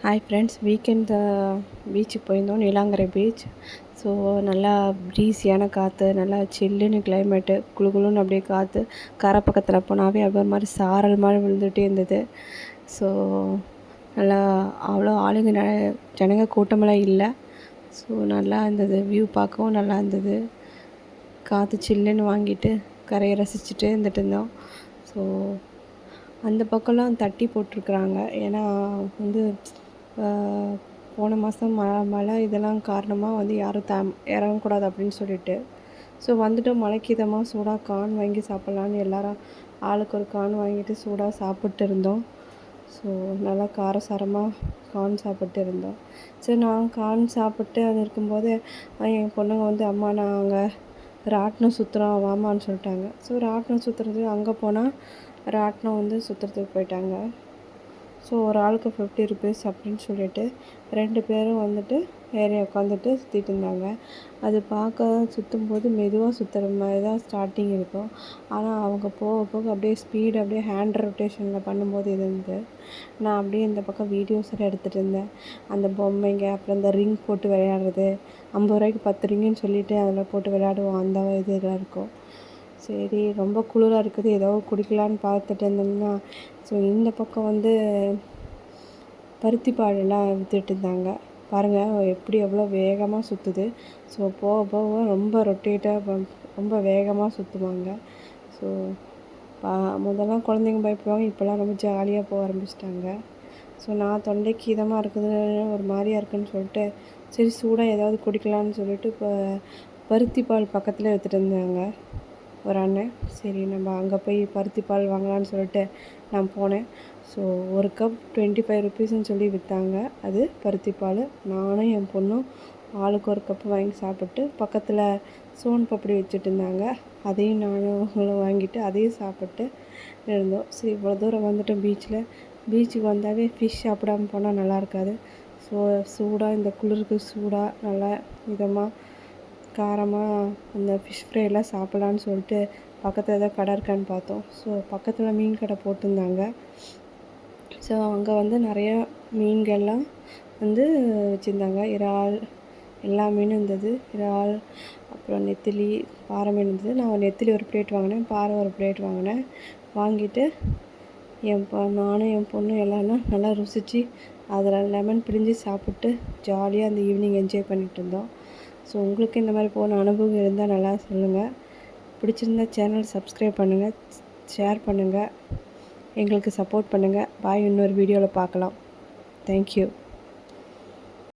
Hi friends, weekend பீச்சுக்கு போயிருந்தோம். Neelankarai beach. So நல்லா ப்ரீஸியான காற்று, நல்லா சில்லுன்னு கிளைமேட்டு, குளு குளுன்னு அப்படியே காற்று. கரை பக்கத்தில் போனாவே அப்படியே ஒரு மாதிரி சாரல் மாதிரி விழுந்துகிட்டே இருந்தது. ஸோ நல்லா அவ்வளோ ஆளுங்க ஜனங்க கூட்டமெல்லாம் இல்லை. ஸோ நல்லா இருந்தது, வியூ பார்க்கவும் நல்லா இருந்தது. காற்று சில்லுன்னு வாங்கிட்டு கரையை ரசிச்சுட்டு இருந்துட்டு இருந்தோம். ஸோ அந்த பக்கம்லாம் தட்டி போட்டிருக்குறாங்க. ஏன்னா வந்து போன மாதம் மழை இதெல்லாம் காரணமாக வந்து யாரும் இறங்கக்கூடாது அப்படின்னு சொல்லிட்டு. ஸோ வந்துட்டு மழைக்கு இதமாக சூடாக கார்ன் வாங்கி சாப்பிட்லான்னு எல்லோரும் ஆளுக்கு ஒரு கார்ன் வாங்கிட்டு சூடாக சாப்பிட்டு இருந்தோம். ஸோ நல்லா காரசாரமாக கார்ன் சாப்பிட்டு இருந்தோம். சரி, நான் கார்ன் சாப்பிட்டு அது இருக்கும்போது என் பொண்ணுங்க வந்து அம்மா நாங்கள் ராட்டினம் சுற்றுறோம் வாமான்னு சொல்லிட்டாங்க. ஸோ ராட்டினம் சுற்றுறது அங்கே போனால் ராட்டினம் வந்து சுற்றுறதுக்கு போயிட்டாங்க. ஸோ ஒரு ஆளுக்கு 50 ருபீஸ் அப்படின்னு சொல்லிட்டு 2 பேரும் வந்துட்டு ஏறி உட்காந்துட்டு சுற்றிட்டு இருந்தாங்க. அது பார்க்க சுற்றும்போது மெதுவாக சுற்றுற மாதிரி தான் ஸ்டார்டிங் இருக்கும். ஆனால் அவங்க போக போக அப்படியே ஸ்பீடு அப்படியே ஹேண்ட் ரொட்டேஷனில் பண்ணும்போது இருந்து நான் அப்படியே இந்த பக்கம் வீடியோஸ் எல்லாம் எடுத்துகிட்டு இருந்தேன். அந்த பொம்மைங்க, அப்புறம் இந்த ரிங் போட்டு விளையாடுறது, 50 ரூபாய்க்கு 10 ரிங்குன்னு சொல்லிவிட்டு அதில் போட்டு விளையாடுவோம். அந்த இதெல்லாம் இருக்கும். சரி, ரொம்ப குளிராக இருக்குது, ஏதோ குடிக்கலான்னு பார்த்துட்டு இருந்தோம்னா ஸோ இந்த பக்கம் வந்து பருத்தி பாலெல்லாம் விற்றுட்டு இருந்தாங்க. பாருங்கள் எப்படி எவ்வளோ வேகமாக சுற்றுது. ஸோ போக போக ரொம்ப ரொட்டேட்டாக ரொம்ப வேகமாக சுற்றுவாங்க. ஸோ முதல்லாம் குழந்தைங்க பயப்படுவாங்க, இப்போல்லாம் ரொம்ப ஜாலியாக போக ஆரம்பிச்சிட்டாங்க. ஸோ நான் தொண்டைக்கு இதமாக இருக்குதுன்னு ஒரு மாதிரியாக இருக்குதுன்னு சொல்லிட்டு சரி சூடாக ஏதாவது குடிக்கலான்னு சொல்லிட்டு இப்போ பருத்தி பால் பக்கத்தில் விற்றுட்டு இருந்தாங்க ஒரு அண்ணன். சரி நம்ம அங்கே போய் பருத்தி பால் வாங்கலான்னு சொல்லிட்டு நான் போனேன். ஸோ ஒரு கப் 25 ருபீஸ்ன்னு சொல்லி விற்றாங்க. அது பருத்தி பால். நானும் என் பொண்ணும் ஆளுக்கு ஒரு கப்பு வாங்கி சாப்பிட்டு பக்கத்தில் சோன் பப்படி வச்சுட்டு இருந்தாங்க. அதையும் நானும் வாங்கிட்டு அதையும் சாப்பிட்டு இருந்தோம். சரி, இவ்வளோ தூரம் வந்துட்டோம் பீச்சுக்கு வந்தாவே ஃபிஷ் சாப்பிடாம போனால் நல்லா இருக்காது. ஸோ சூடாக இந்த குளிருக்கு சூடாக நல்லா இதமாக காரமாக அந்த ஃபிஷ் ஃப்ரைலாம் சாப்பிட்லான்னு சொல்லிட்டு பக்கத்தில் ஏதோ கடை இருக்கான்னு பார்த்தோம். ஸோ பக்கத்தில் மீன் கடை போட்டிருந்தாங்க. ஸோ அங்கே வந்து நிறையா மீன்கள்லாம் வந்து வச்சுருந்தாங்க. இறால் எல்லா மீனும் இருந்தது. இறால், அப்புறம் நெத்திலி, பாறை மீன் இருந்தது. நான் நெத்திலி ஒரு பிளேட் வாங்கினேன், பாறை ஒரு பிளேட் வாங்கினேன். வாங்கிட்டு நானும் என் பொண்ணும் எல்லாம் நல்லா ருசித்து அதில் லெமன் பிழிஞ்சு சாப்பிட்டு ஜாலியாக அந்த ஈவினிங் என்ஜாய் பண்ணிகிட்டு இருந்தோம். ஸோ உங்களுக்கு இந்த மாதிரி போன அனுபவம் இருந்தால் நல்லா சொல்லுங்கள். பிடிச்சிருந்தா சேனல் சப்ஸ்கிரைப் பண்ணுங்கள், ஷேர் பண்ணுங்கள், எங்களுக்கு சப்போர்ட் பண்ணுங்கள். பாய், இன்னொரு வீடியோவில் பார்க்கலாம். தேங்க்யூ.